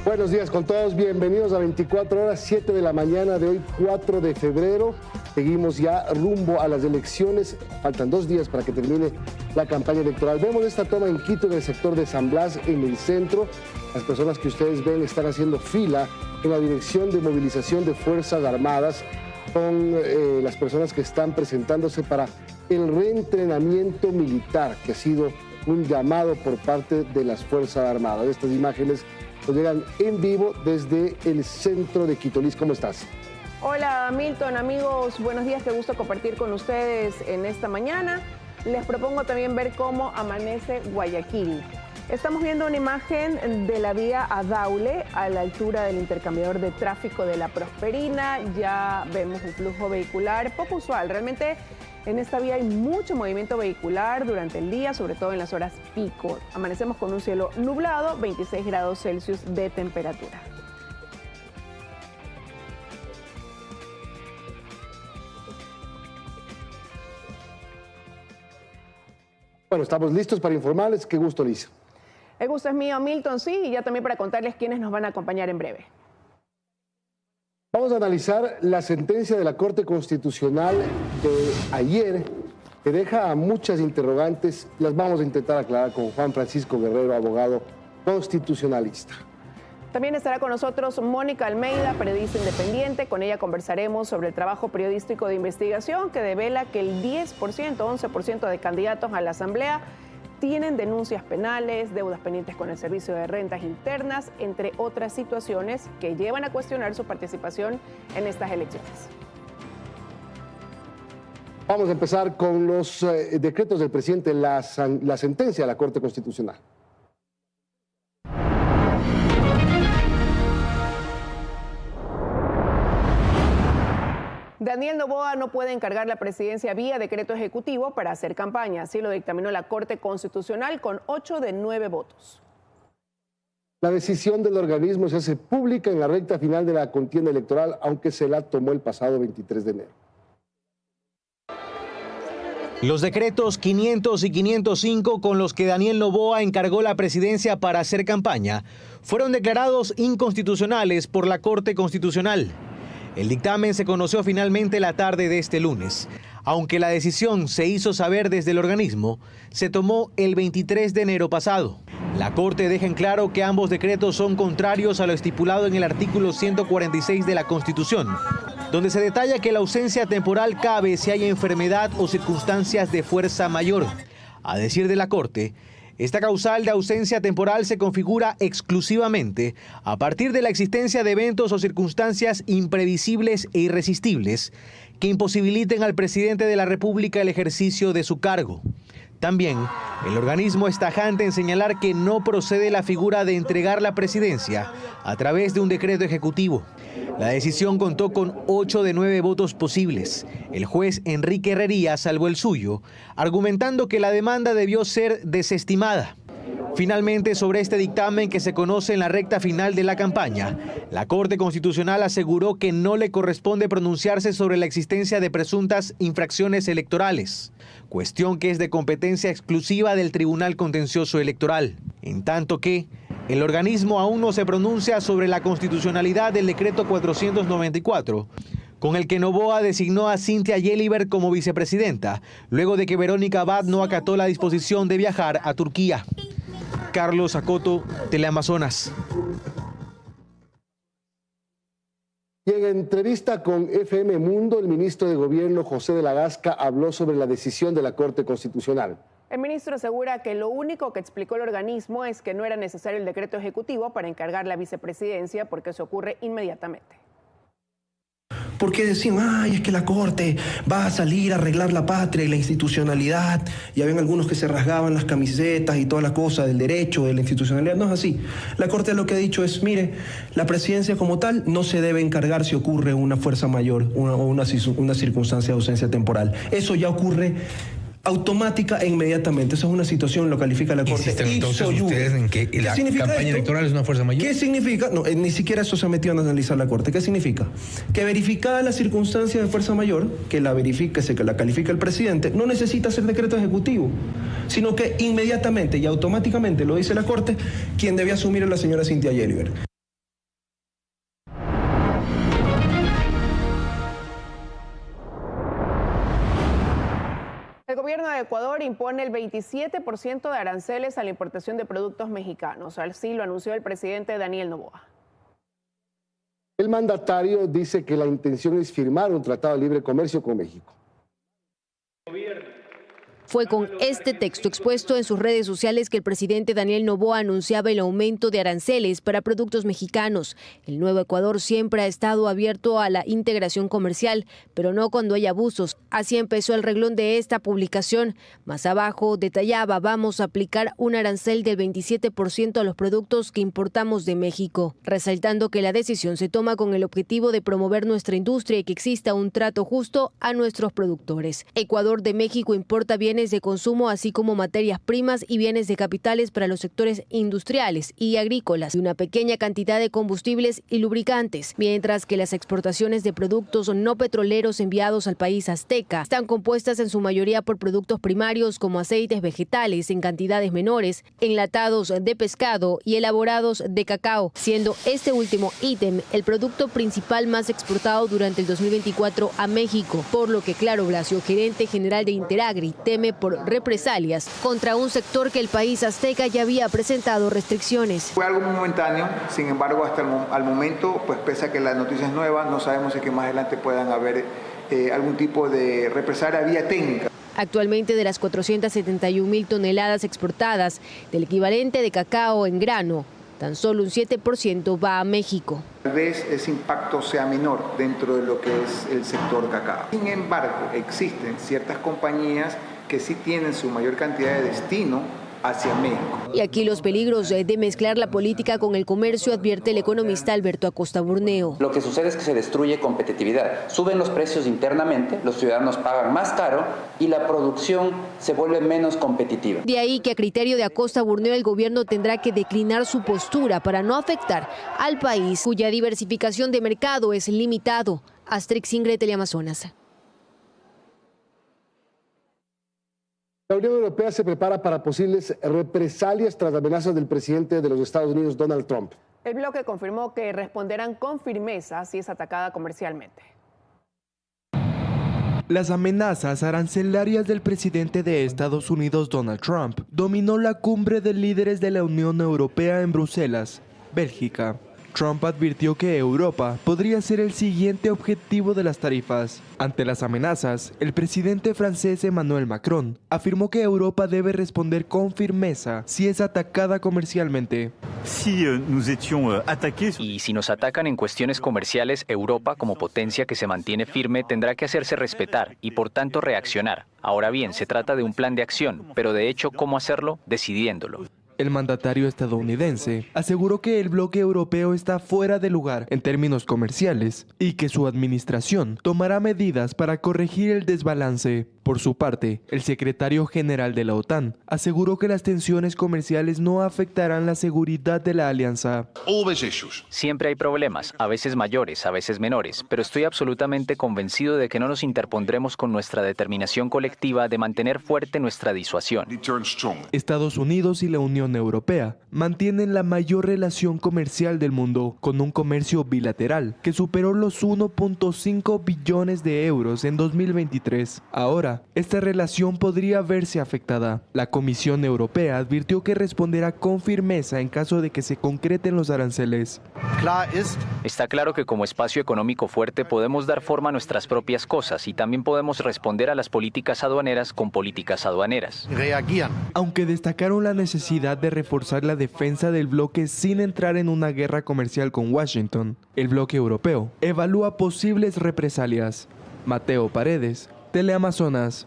Buenos días con todos, bienvenidos a 24 horas, 7 de la mañana de hoy, 4 de febrero. Seguimos ya rumbo a las elecciones, faltan 2 días para que termine la campaña electoral. Vemos esta toma en Quito, en el sector de San Blas, en el centro. Las personas que ustedes ven están haciendo fila en la dirección de movilización de Fuerzas Armadas. Son las personas que están presentándose para el reentrenamiento militar, que ha sido un llamado por parte de las Fuerzas Armadas. Estas imágenes nos llegan en vivo desde el centro de Quito. Liz, ¿cómo estás? Hola Milton, amigos, buenos días, qué gusto compartir con ustedes en esta mañana. Les propongo también ver cómo amanece Guayaquil. Estamos viendo una imagen de la vía Adaule a la altura del intercambiador de tráfico de La Prosperina. Ya vemos un flujo vehicular poco usual. Realmente en esta vía hay mucho movimiento vehicular durante el día, sobre todo en las horas pico. Amanecemos con un cielo nublado, 26 grados Celsius de temperatura. Bueno, estamos listos para informarles. Qué gusto, Liz. El gusto es mío, Milton, sí, y ya también para contarles quiénes nos van a acompañar en breve. Vamos a analizar la sentencia de la Corte Constitucional de ayer, que deja a muchas interrogantes. Las vamos a intentar aclarar con Juan Francisco Guerrero, abogado constitucionalista. También estará con nosotros Mónica Almeida, periodista independiente. Con ella conversaremos sobre el trabajo periodístico de investigación que devela que el 10%, 11% de candidatos a la Asamblea tienen denuncias penales, deudas pendientes con el Servicio de Rentas Internas, entre otras situaciones que llevan a cuestionar su participación en estas elecciones. Vamos a empezar con los decretos del presidente, la sentencia de la Corte Constitucional. Daniel Noboa no puede encargar la presidencia vía decreto ejecutivo para hacer campaña. Así lo dictaminó la Corte Constitucional con 8 de 9 votos. La decisión del organismo se hace pública en la recta final de la contienda electoral, aunque se la tomó el pasado 23 de enero. Los decretos 500 y 505 con los que Daniel Noboa encargó la presidencia para hacer campaña fueron declarados inconstitucionales por la Corte Constitucional. El dictamen se conoció finalmente la tarde de este lunes. Aunque la decisión se hizo saber desde el organismo, se tomó el 23 de enero pasado. La Corte deja en claro que ambos decretos son contrarios a lo estipulado en el artículo 146 de la Constitución, donde se detalla que la ausencia temporal cabe si hay enfermedad o circunstancias de fuerza mayor. A decir de la Corte, esta causal de ausencia temporal se configura exclusivamente a partir de la existencia de eventos o circunstancias imprevisibles e irresistibles que imposibiliten al presidente de la República el ejercicio de su cargo. También, el organismo es tajante en señalar que no procede la figura de entregar la presidencia a través de un decreto ejecutivo. La decisión contó con 8 de 9 votos posibles. El juez Enrique Herrería salvó el suyo, argumentando que la demanda debió ser desestimada. Finalmente, sobre este dictamen que se conoce en la recta final de la campaña, la Corte Constitucional aseguró que no le corresponde pronunciarse sobre la existencia de presuntas infracciones electorales, cuestión que es de competencia exclusiva del Tribunal Contencioso Electoral, en tanto que el organismo aún no se pronuncia sobre la constitucionalidad del decreto 494, con el que Noboa designó a Cynthia Yeliber como vicepresidenta, luego de que Verónica Abad no acató la disposición de viajar a Turquía. Carlos Acoto, Teleamazonas. Y en entrevista con FM Mundo, el ministro de Gobierno, José de la Gasca, habló sobre la decisión de la Corte Constitucional. El ministro asegura que lo único que explicó el organismo es que no era necesario el decreto ejecutivo para encargar la vicepresidencia porque eso ocurre inmediatamente. Porque decían, ay, es que la Corte va a salir a arreglar la patria y la institucionalidad. Y habían algunos que se rasgaban las camisetas y toda la cosa del derecho, de la institucionalidad. No es así. La Corte lo que ha dicho es, mire, la presidencia como tal no se debe encargar si ocurre una fuerza mayor o una circunstancia de ausencia temporal. Eso ya ocurre automática e inmediatamente. Esa es una situación, lo califica la Corte. ¿Insisten entonces ustedes en que la campaña electoral es una fuerza mayor? ¿Qué significa? No, ni siquiera eso se ha metido a analizar la Corte. ¿Qué significa? Que verificada la circunstancia de fuerza mayor, que la califica el presidente, no necesita ser decreto ejecutivo, sino que inmediatamente y automáticamente, lo dice la Corte, quien debe asumir es la señora Cynthia Yeliber. gobierno de Ecuador impone el 27% de aranceles a la importación de productos mexicanos. Así lo anunció el presidente Daniel Noboa. El mandatario dice que la intención es firmar un tratado de libre comercio con México. Fue con este texto expuesto en sus redes sociales que el presidente Daniel Noboa anunciaba el aumento de aranceles para productos mexicanos. El nuevo Ecuador siempre ha estado abierto a la integración comercial, pero no cuando hay abusos. Así empezó el reglón de esta publicación. Más abajo detallaba: vamos a aplicar un arancel del 27% a los productos que importamos de México, resaltando que la decisión se toma con el objetivo de promover nuestra industria y que exista un trato justo a nuestros productores. Ecuador de México importa bienes de consumo, así como materias primas y bienes de capitales para los sectores industriales y agrícolas, y una pequeña cantidad de combustibles y lubricantes, mientras que las exportaciones de productos no petroleros enviados al país azteca están compuestas en su mayoría por productos primarios como aceites vegetales en cantidades menores, enlatados de pescado y elaborados de cacao, siendo este último ítem el producto principal más exportado durante el 2024 a México, por lo que Claro Blasio, gerente general de Interagri, teme por represalias contra un sector que el país azteca ya había presentado restricciones. Fue algo muy momentáneo, sin embargo, hasta el momento, pues pese a que la noticia es nueva, no sabemos si que más adelante puedan haber algún tipo de represalia vía técnica. Actualmente, de las 471.000 toneladas exportadas, del equivalente de cacao en grano, tan solo un 7% va a México. Tal vez ese impacto sea menor dentro de lo que es el sector cacao. Sin embargo, existen ciertas compañías que sí tienen su mayor cantidad de destino hacia México. Y aquí los peligros de mezclar la política con el comercio, advierte el economista Alberto Acosta Burneo. Lo que sucede es que se destruye competitividad. Suben los precios internamente, los ciudadanos pagan más caro y la producción se vuelve menos competitiva. De ahí que, a criterio de Acosta Burneo, el gobierno tendrá que declinar su postura para no afectar al país, cuya diversificación de mercado es limitado. Astrix Ingrid, Teleamazonas. La Unión Europea se prepara para posibles represalias tras amenazas del presidente de los Estados Unidos, Donald Trump. El bloque confirmó que responderán con firmeza si es atacada comercialmente. Las amenazas arancelarias del presidente de Estados Unidos, Donald Trump, dominó la cumbre de líderes de la Unión Europea en Bruselas, Bélgica. Trump advirtió que Europa podría ser el siguiente objetivo de las tarifas. Ante las amenazas, el presidente francés Emmanuel Macron afirmó que Europa debe responder con firmeza si es atacada comercialmente. Y si nos atacan en cuestiones comerciales, Europa, como potencia que se mantiene firme, tendrá que hacerse respetar y por tanto reaccionar. Ahora bien, se trata de un plan de acción, pero de hecho, ¿cómo hacerlo? Decidiéndolo. El mandatario estadounidense aseguró que el bloque europeo está fuera de lugar en términos comerciales y que su administración tomará medidas para corregir el desbalance. Por su parte, el secretario general de la OTAN aseguró que las tensiones comerciales no afectarán la seguridad de la alianza. Siempre hay problemas, a veces mayores, a veces menores, pero estoy absolutamente convencido de que no nos interpondremos con nuestra determinación colectiva de mantener fuerte nuestra disuasión. Estados Unidos y la Unión Europea mantienen la mayor relación comercial del mundo, con un comercio bilateral que superó los 1.5 billones de euros en 2023. Ahora, esta relación podría verse afectada. La Comisión Europea advirtió que responderá con firmeza en caso de que se concreten los aranceles. Está claro que como espacio económico fuerte podemos dar forma a nuestras propias cosas y también podemos responder a las políticas aduaneras con políticas aduaneras. Aunque destacaron la necesidad de reforzar la defensa del bloque sin entrar en una guerra comercial con Washington, el bloque europeo evalúa posibles represalias. Mateo Paredes, Teleamazonas.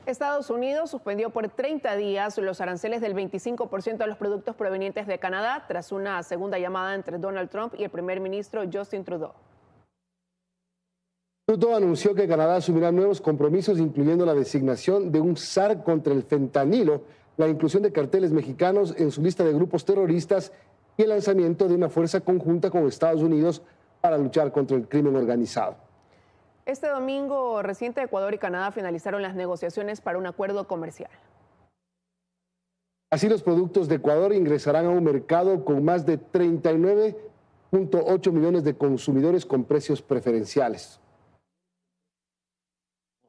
Estados Unidos suspendió por 30 días los aranceles del 25% a los productos provenientes de Canadá tras una segunda llamada entre Donald Trump y el primer ministro Justin Trudeau. Trudeau anunció que Canadá asumirá nuevos compromisos, incluyendo la designación de un SAR contra el fentanilo, la inclusión de carteles mexicanos en su lista de grupos terroristas y el lanzamiento de una fuerza conjunta con Estados Unidos para luchar contra el crimen organizado. Este domingo reciente, Ecuador y Canadá finalizaron las negociaciones para un acuerdo comercial. Así, los productos de Ecuador ingresarán a un mercado con más de 39.8 millones de consumidores con precios preferenciales.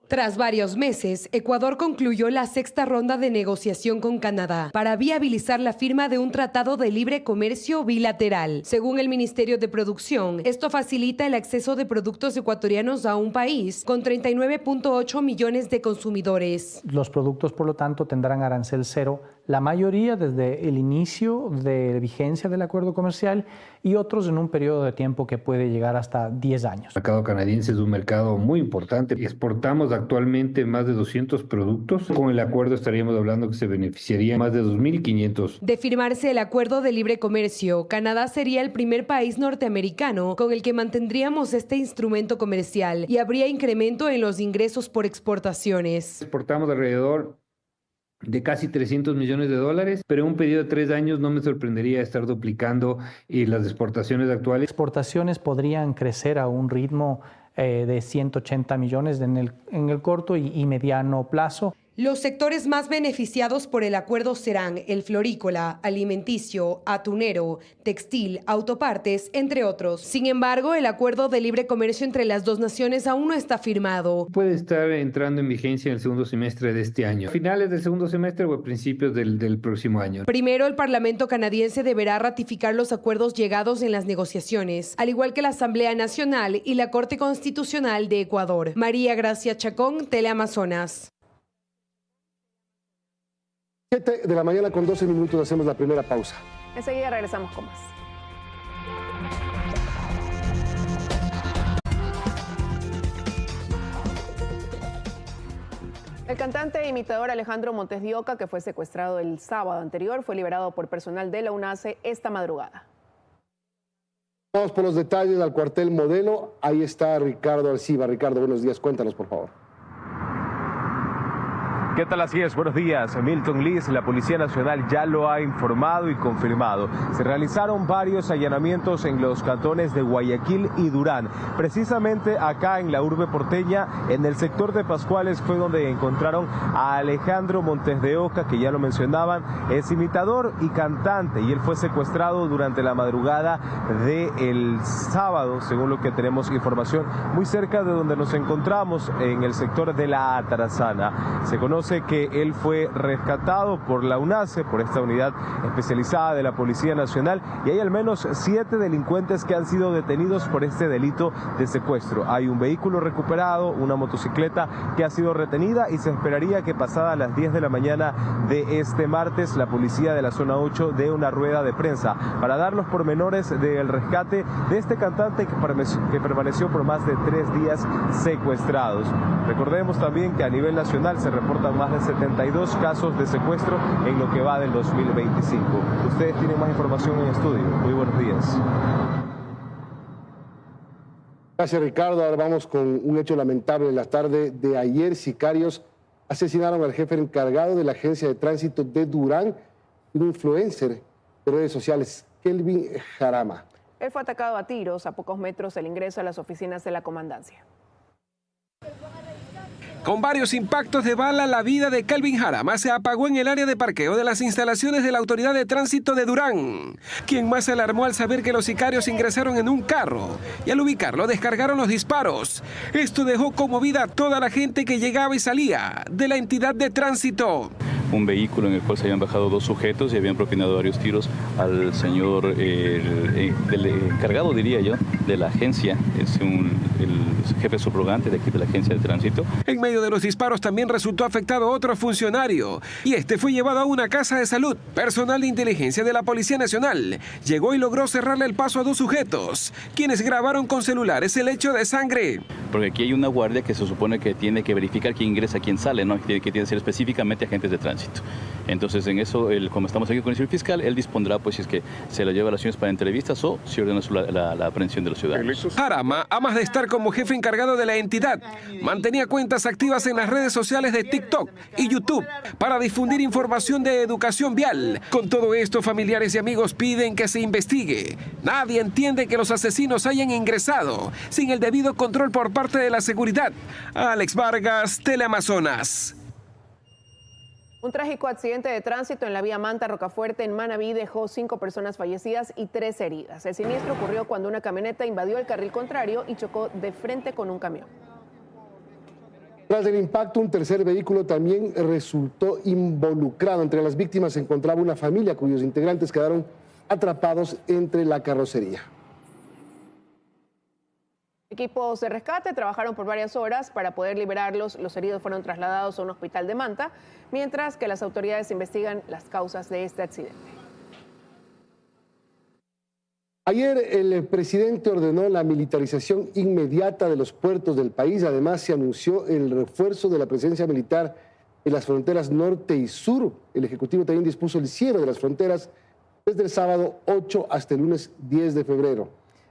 Tras varios meses, Ecuador concluyó la sexta ronda de negociación con Canadá para viabilizar la firma de un tratado de libre comercio bilateral. Según el Ministerio de Producción, esto facilita el acceso de productos ecuatorianos a un país con 39.8 millones de consumidores. Los productos, por lo tanto, tendrán arancel cero, la mayoría desde el inicio de vigencia del acuerdo comercial y otros en un periodo de tiempo que puede llegar hasta 10 años. El mercado canadiense es un mercado muy importante. Exportamos actualmente más de 200 productos. Con el acuerdo estaríamos hablando que se beneficiarían más de 2.500. De firmarse el acuerdo de libre comercio, Canadá sería el primer país norteamericano con el que mantendríamos este instrumento comercial y habría incremento en los ingresos por exportaciones. Exportamos alrededor de casi 300 millones de dólares, pero en un periodo de 3 años no me sorprendería estar duplicando las exportaciones actuales. Exportaciones podrían crecer a un ritmo de 180 millones en el corto y mediano plazo. Los sectores más beneficiados por el acuerdo serán el florícola, alimenticio, atunero, textil, autopartes, entre otros. Sin embargo, el acuerdo de libre comercio entre las dos naciones aún no está firmado. Puede estar entrando en vigencia en el segundo semestre de este año, finales del segundo semestre o a principios del próximo año. Primero, el Parlamento canadiense deberá ratificar los acuerdos llegados en las negociaciones, al igual que la Asamblea Nacional y la Corte Constitucional de Ecuador. María Gracia Chacón, Teleamazonas. 7 de la mañana con 12 minutos hacemos la primera pausa. Enseguida regresamos con más. El cantante e imitador Alejandro Montes de Oca, que fue secuestrado el sábado anterior, fue liberado por personal de la UNACE esta madrugada. Vamos por los detalles al cuartel Modelo. Ahí está Ricardo Alciba. Ricardo, buenos días. Cuéntanos, por favor. ¿Qué tal? Así es, buenos días. Milton Liz, la Policía Nacional ya lo ha informado y confirmado. Se realizaron varios allanamientos en los cantones de Guayaquil y Durán. Precisamente acá en la urbe porteña, en el sector de Pascuales, fue donde encontraron a Alejandro Montes de Oca, que ya lo mencionaban, es imitador y cantante, y él fue secuestrado durante la madrugada del sábado, según lo que tenemos información, muy cerca de donde nos encontramos, en el sector de la Atarazana. Se conoce que él fue rescatado por la UNACE, por esta unidad especializada de la Policía Nacional, y hay al menos 7 delincuentes que han sido detenidos por este delito de secuestro. Hay un vehículo recuperado, una motocicleta que ha sido retenida, y se esperaría que pasada las 10 de la mañana de este martes la policía de la zona 8 dé una rueda de prensa para dar los pormenores del rescate de este cantante que permaneció por más de 3 días secuestrados. Recordemos también que a nivel nacional se reportan más de 72 casos de secuestro en lo que va del 2025. Ustedes tienen más información en estudio. Muy buenos días. Gracias, Ricardo. Ahora vamos con un hecho lamentable. En la tarde de ayer, sicarios asesinaron al jefe encargado de la Agencia de Tránsito de Durán, un influencer de redes sociales, Kelvin Jarama. Él fue atacado a tiros a pocos metros del ingreso a las oficinas de la comandancia. Con varios impactos de bala, la vida de Kelvin Jarama se apagó en el área de parqueo de las instalaciones de la Autoridad de Tránsito de Durán. Quien más se alarmó al saber que los sicarios ingresaron en un carro y al ubicarlo descargaron los disparos. Esto dejó conmovida a toda la gente que llegaba y salía de la entidad de tránsito. Un vehículo en el cual se habían bajado 2 sujetos y habían propinado varios tiros al señor, del encargado, diría yo, de la agencia, es el jefe subrogante de aquí de la Agencia de Tránsito. En medio de los disparos también resultó afectado otro funcionario, y este fue llevado a una casa de salud. Personal de inteligencia de la Policía Nacional llegó y logró cerrarle el paso a 2 sujetos, quienes grabaron con celulares el hecho de sangre. Porque aquí hay una guardia que se supone que tiene que verificar quién ingresa, quién sale, ¿no? Que tiene que ser específicamente agentes de tránsito. Entonces, en eso, como estamos aquí con el señor fiscal, él dispondrá, pues, si es que se la lleva a las ciudades para entrevistas o si ordena la aprehensión de los ciudadanos. Jarama, además de estar como jefe encargado de la entidad, mantenía cuentas activas en las redes sociales de TikTok y YouTube para difundir información de educación vial. Con todo esto, familiares y amigos piden que se investigue. Nadie entiende que los asesinos hayan ingresado sin el debido control por parte de la seguridad. Alex Vargas, Teleamazonas. Un trágico accidente de tránsito en la vía Manta-Rocafuerte en Manabí dejó 5 personas fallecidas y 3 heridas. El siniestro ocurrió cuando una camioneta invadió el carril contrario y chocó de frente con un camión. Tras el impacto, un tercer vehículo también resultó involucrado. Entre las víctimas se encontraba una familia cuyos integrantes quedaron atrapados entre la carrocería. Equipos de rescate trabajaron por varias horas para poder liberarlos. Los heridos fueron trasladados a un hospital de Manta, mientras que las autoridades investigan las causas de este accidente. Ayer el presidente ordenó la militarización inmediata de los puertos del país. Además, se anunció el refuerzo de la presencia militar en las fronteras norte y sur. El Ejecutivo también dispuso el cierre de las fronteras desde el sábado 8 hasta el lunes 10 de febrero.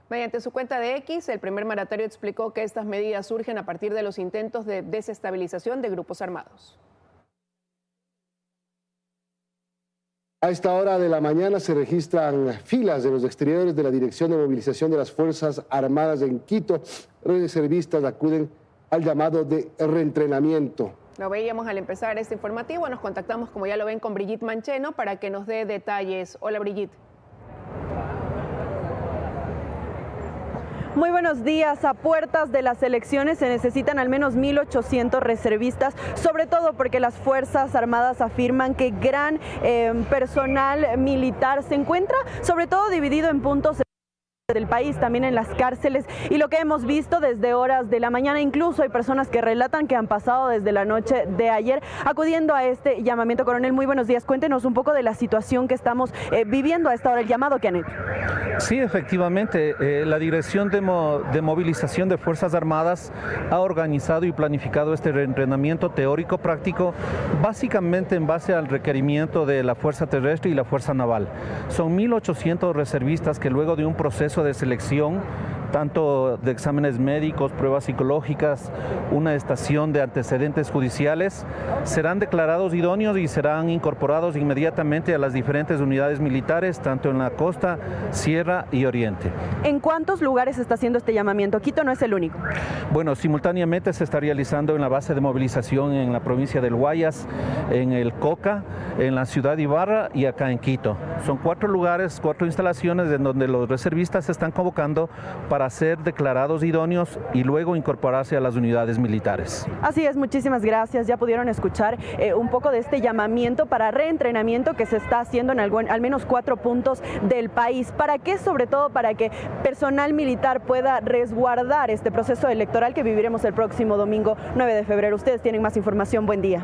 Mediante su cuenta de X, el primer mandatario explicó que estas medidas surgen a partir de los intentos de desestabilización de grupos armados. A esta hora de la mañana se registran filas de los exteriores de la Dirección de Movilización de las Fuerzas Armadas en Quito. Reservistas acuden al llamado de reentrenamiento. Lo veíamos al empezar este informativo. Nos contactamos, como ya lo ven, con Brigitte Mancheno para que nos dé detalles. Hola, Brigitte. Muy buenos días. A puertas de las elecciones se necesitan al menos 1.800 reservistas, sobre todo porque las Fuerzas Armadas afirman que gran personal militar se encuentra sobre todo dividido en puntos del país, también en las cárceles, y lo que hemos visto desde horas de la mañana, incluso hay personas que relatan que han pasado desde la noche de ayer acudiendo a este llamamiento. Coronel, muy buenos días. Cuéntenos un poco de la situación que estamos viviendo a esta hora, el llamado que han hecho. Sí, efectivamente, la Dirección de Movilización de Fuerzas Armadas ha organizado y planificado este reentrenamiento teórico práctico básicamente en base al requerimiento de la Fuerza Terrestre y la Fuerza Naval. Son 1.800 reservistas que luego de un proceso de selección, tanto de exámenes médicos, pruebas psicológicas, una estación de antecedentes judiciales, serán declarados idóneos y serán incorporados inmediatamente a las diferentes unidades militares, tanto en la costa, sierra y oriente. ¿En cuántos lugares se está haciendo este llamamiento? Quito no es el único. Bueno, simultáneamente se está realizando en la base de movilización en la provincia del Guayas, en el Coca, en la ciudad de Ibarra y acá en Quito. Son 4 lugares, 4 instalaciones en donde los reservistas se están convocando para ser declarados idóneos y luego incorporarse a las unidades militares. Así es, muchísimas gracias. Ya pudieron escuchar un poco de este llamamiento para reentrenamiento que se está haciendo en al menos 4 puntos del país. ¿Para qué? Sobre todo para que personal militar pueda resguardar este proceso electoral que viviremos el próximo domingo 9 de febrero. Ustedes tienen más información. Buen día.